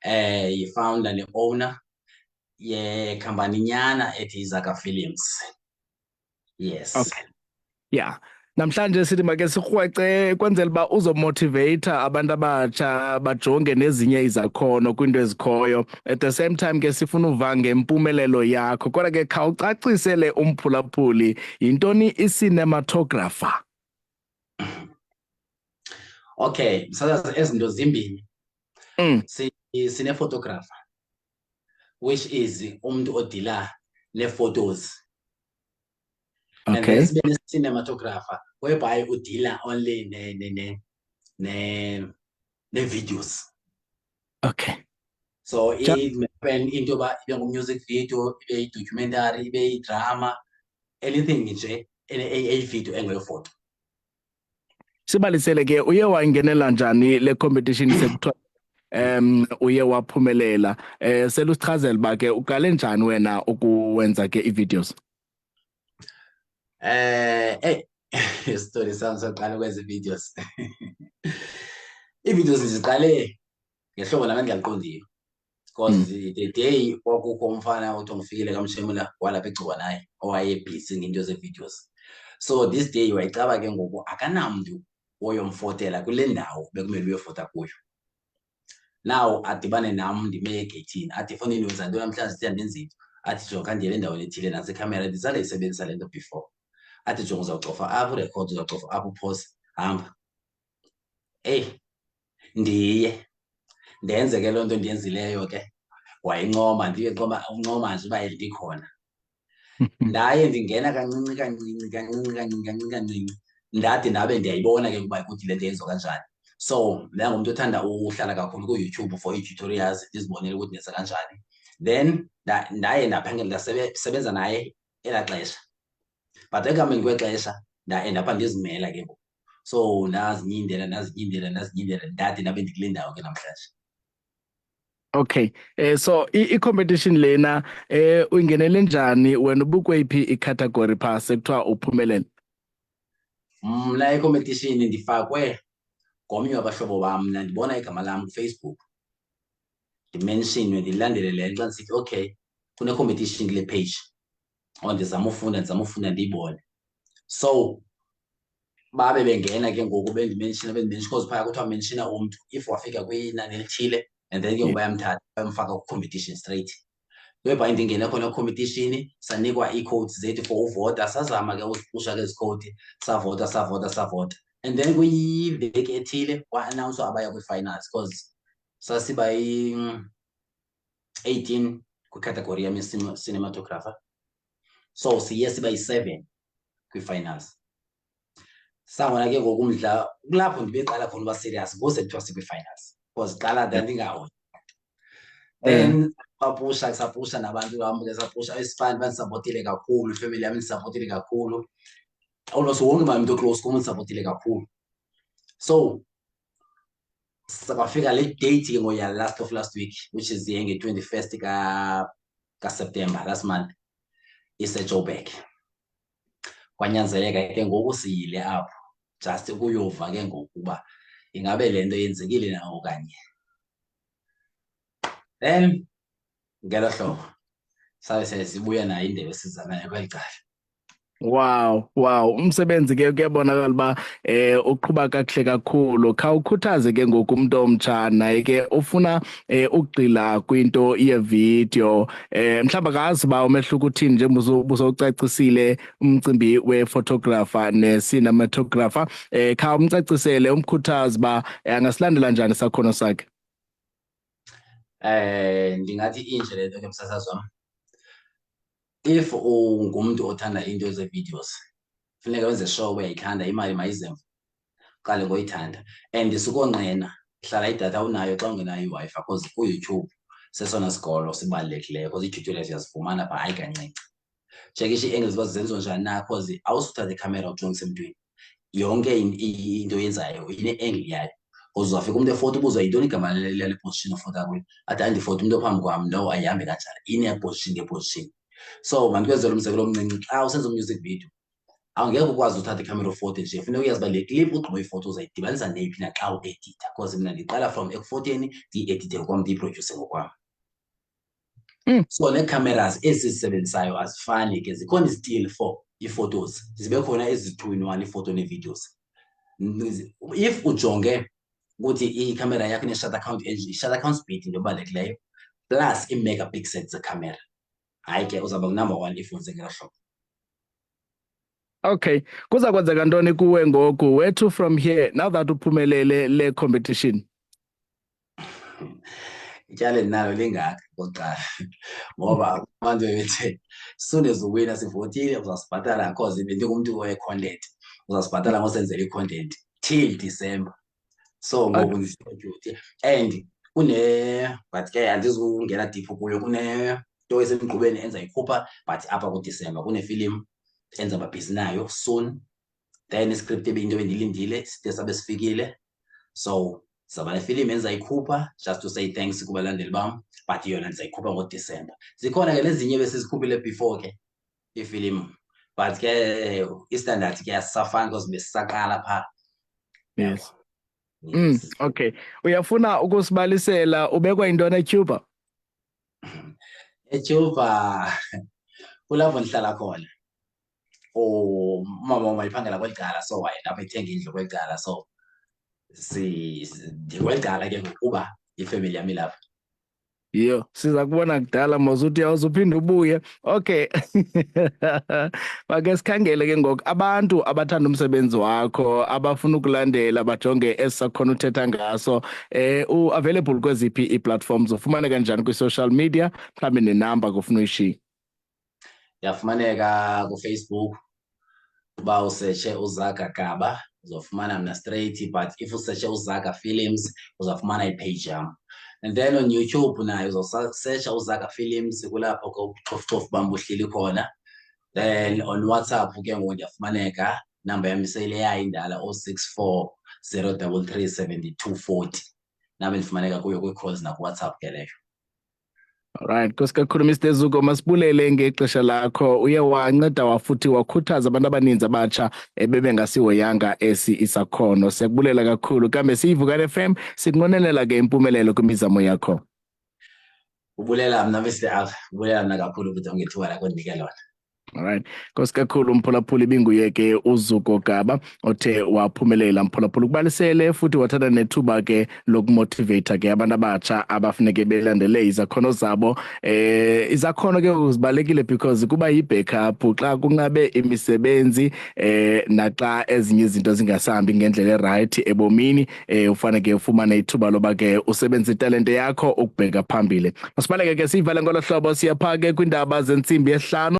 Yi-founder ne-owner ye-company nyana ethi Zuko Films. Yes. Okay. Yeah. Namhlanje sithi make sikrwece kwenzela uba uzomotivate abantu abatsha bajonge nezinye izakhono kwinto ezikhoyo. At the same time ke sifuna uva ngempumelelo yakho. Kodwa ke khawucacisele umphulaphuli yintoni i-cinematographer? Okay, msasazi ezinto zimbini. Sine-photographer, which is umuntu odila ne-photos. And Okay. then sibe ne-cinematographer, whereby udila only ne-videos. Okay. So into yoba ibe ngu-music video, ibe yi-documentary, ibe yi-drama, anything nje eyi-video engeyofoto. Sibalisele ke uye wangenela njani le competition sekuthiwa uye waphumelela selusichazela uba ke uqale njani wena ukuwenza ke ii-videos? Isitori sami sokuqala ukwenza ii-videos. Ii-videos ndiziqale ngehlobo lami endingaliqondiyo, because the day kwakukho umfana othi ngifikile kaMshemula walapha egcuba naye owayebhisi ngento ze-videos. So this day wayicaba ke ngoku akanamntu oyomfotela kule ndawo bekumele uyofota kuyo. Now adibane nam ndime egeyithini athi efowunini wenza ntoni namhlanje, sithi andenzeni. Athi jonga khandiyele endaweni ethile nantsi ikhamera ndisale isebenzisa le nto before. Athi jonga uzawucofa apha urekhode, uzawucofa apha uphose, hamba. Ndiye ndenze ke loo nto ndiyenzileyo ke wayincoma, uncoma nje uba ndikhona. Ndaye ndingena kancinci kancinci kancinci kancinci kancinci kancinci ndade ndabe ndiyayibona ke ukuba ukuthi le nto yenziwa kanjani. So ndingumntu othanda uhlala kakhulu kuYouTube for ii-tutorials ndizibonele ukuthi ndenza kanjani. Then ndaye ndaphangela ndasebenza naye elaa xesha, but ekuhambeni kwexesha ndaendapha ndizimela ke ngoku. So ndazinyindela ndade ndabe ndikule ndawo ke namhlanje. Okay. So i-competition lena uyingenele njani wena, ubukweyiphi i-category phaa sekuthiwa uphumelele? Mna i-competition ndifakwe ngomnye wabahlobo bam. Mna ndibona igama lam kuFacebook ndimenshинwe, ndilandele le nto xa ndisithi okay kune-competition kule page. Ndizama ufunda ndiyibone. So babe bengena ke ngoku bendimenshina because phaya kuthiwa menshina umntu if wafika kwinani elithile, and then ke ngoku bayamthatha bayamfaka ku-competition straight. Whereby ndingene khona competition sanikwa ii-codes zethu for uvota, sazama ke uzipusha ke ezi code, savota. And then kwiveki ethile kwa-anawunswa abaya kwi-finals because sasiba 18 kwikhategori yam cinematographer. So siye siba yi-7 kwi-finals. Sangona ke ngoku umdla kulapho ndibeqala khona uba serious ngose kuthiwa sikwi-finals because qala ndandingahoyi. Then sapusha nabantu bam ke sapusha isifani bandisapotile kakhulu, ifemeli yam indisapotile kakhulu, almost wonke umntu oclose kum undisapotile kakhulu. So kwafika le date ke ngoya last of last week, which is nge-21st kaSeptember last month, iseJoburg. Kwanyanzeleka ke ngoku siyile apho just ukuyova ke ngoku uba ingabe le nto yenzekile na okanye. Then ngelo hlobo sabe sibuya nayo indebe esizanayo kweli cala. Wow. Umsebenzi ke kuyabonakala uba uqhuba kakuhle kakhulu. Khawukhuthaze ke ngoku umuntu omtsha naye ke ufuna ukugxila kwinto yevidiyo. Mhlawumbi akazi uba umehluko uthini njengoba ubusowucacisile umcimbi we-photographer ne-cinematographer. Khawumcacisele, umkhuthaze uba angasilandela njani isakhono sakhe. Ndingathi inje le nto ke msasazi wam. If ungumntu othanda into ze-videos funeka wenze sure uyayithanda, imali mayizemva, qale ngoyithanda. And sukonqena, hlala idatha unayo xa ungenayo iWi-Fi because kuYouTube sesona sikolo sibalulekileyo because ii-tutorials uyazifumana phaa, hayi kancinci. Tshekisha ii-angles uba zenziwa njani na because awusuthatha ikhamera ujongise emntwini. Yonke into oyenzayo ine-angle yayo because uzawufika umntu efota ubuzwa yintoni igama lale position ofota kuyo, athi andifota umntu ophambi kwam, no ayihambi kanjani, ine-position nge-position. So mandikwenzela umzekelo omncinci, xa usenza music video Awungeke ukwazi uthatha ikhamera ufote nje, funeka uyazi uba le clip ugqiba uyifoto uzayidibanisa neyiphi na xa ueditha, because mina ndiqala from ekufoteni ndiyiedithe ngokwam ndiyiprodyuse ngokwam. Mm. So nee-cameras ezi sizisebenzisayo azifani ke, zikhona i-still for ii-photos, zibe khona ezi-2-in-1 iifoto nee-videos. If ujonge ukuthi ikhamera yakho ine-shutter count i-shutter count speed into ebalulekileyo plus ii-megapixels zekhamera, hayi ke uzawuba ngunumber 1 iifowuni zengelo hlobo. Okay, kuza kwenzeka ntoni kuwe ngoku? Where to from here now that uphumelele le competition? Ityala endinalo lingaka okokuqala, ngoba abantu bebethe soon as uwina sivotile uzasibhatala, because bendingumntu we-content, uzasibhatala ngosenzela i-content till December. So ngoku ndiziprodyuthe and but ke andizungena deep kuyo, kunento esemgqubeni endizayikhupha but apha kuDisemba kunefilimu endizawuba nayo soon, then iscript into ebendiyilindile side sabe sifikile. So sizawuba nefilimu endizayikhupha just to say thanks kubalandeli bam, but yona ndizayikhupha ngoDisemba. Zikhona ke nezinye besizikhuphile before ke iifilimu, but ke istandard ke asisafani because besisaqala phaa. Yes. Yes. Okay, uyafuna ukusibalisela ubekwa yintoni eCuba? eCuba kulapho ndihlala khona. Umama wam wayephangela kweli cala, so wayelapha ethenga indlu kweli cala, so ndikweli cala ke ngokuba ifemeli yam ilapha. Yho, siza kubona kudala mos uthi uyawuze uphinde ubuye. Okay. Make sikhangele ke ngoku abantu abathanda umsebenzi wakho, abafuna ukulandela bajonge esisakhona uthetha ngaso. U-available kweziphi ii-platforms? Ufumaneka njani kwi-social media? Mhlawumbi nenamba kufuna uyishiye. Ndiyafumaneka kuFacebook, uba usetshe uZuko Gaba uzofumana mna straight, but if usetshe uZuko Films uzawufumana ipage yam. And then on YouTube nayo uzosetsha uZuko Films, kulapho ke ubuchofchofu bam buhleli khona. Then on WhatsApp ke ngoku ndiyafumaneka, number yam seyileya indala 064 033 7240, nami ndifumaneka kuyo kwii-calls nakuWhatsApp ke leyo. Alright, Nkosi kakhulu Mr. Zuko, masibulele ngexesha lakho. Uye wanceda futhi wakhuthaza abantu abaninzi abatsha bebengasihoyanga esi isakhono. Siyakubulela kakhulu, kambe siyiVukani FM sikunqwenelela ke impumelelo kwimizamo yakho. Ubulela mna Mr. Abza, ubulela mna kakhulu ukuthi ungethuba lakho ndinike lona. Alright, Nkosi kakhulu umphulaphuli ibinguye ke uZuko Gaba othe waphumelela mphulaphuli. Kubalisele futhi wathatha nethuba ke lokumotivate ke abantu abatsha abafuneke belandele izakhono zabo. Izakhono ke uzibalekile because kuba yi-backup xa kunqabe imisebenzi naxa ezinye izinto zingasambi ngendlela eright ebomini, ufanele ufumane ithuba loba ke usebenze italente yakho ukubheka phambili. Masibaleke ke sivale ngolo hlobo, siyapha ke kwindaba zentsimbi yesihlanu.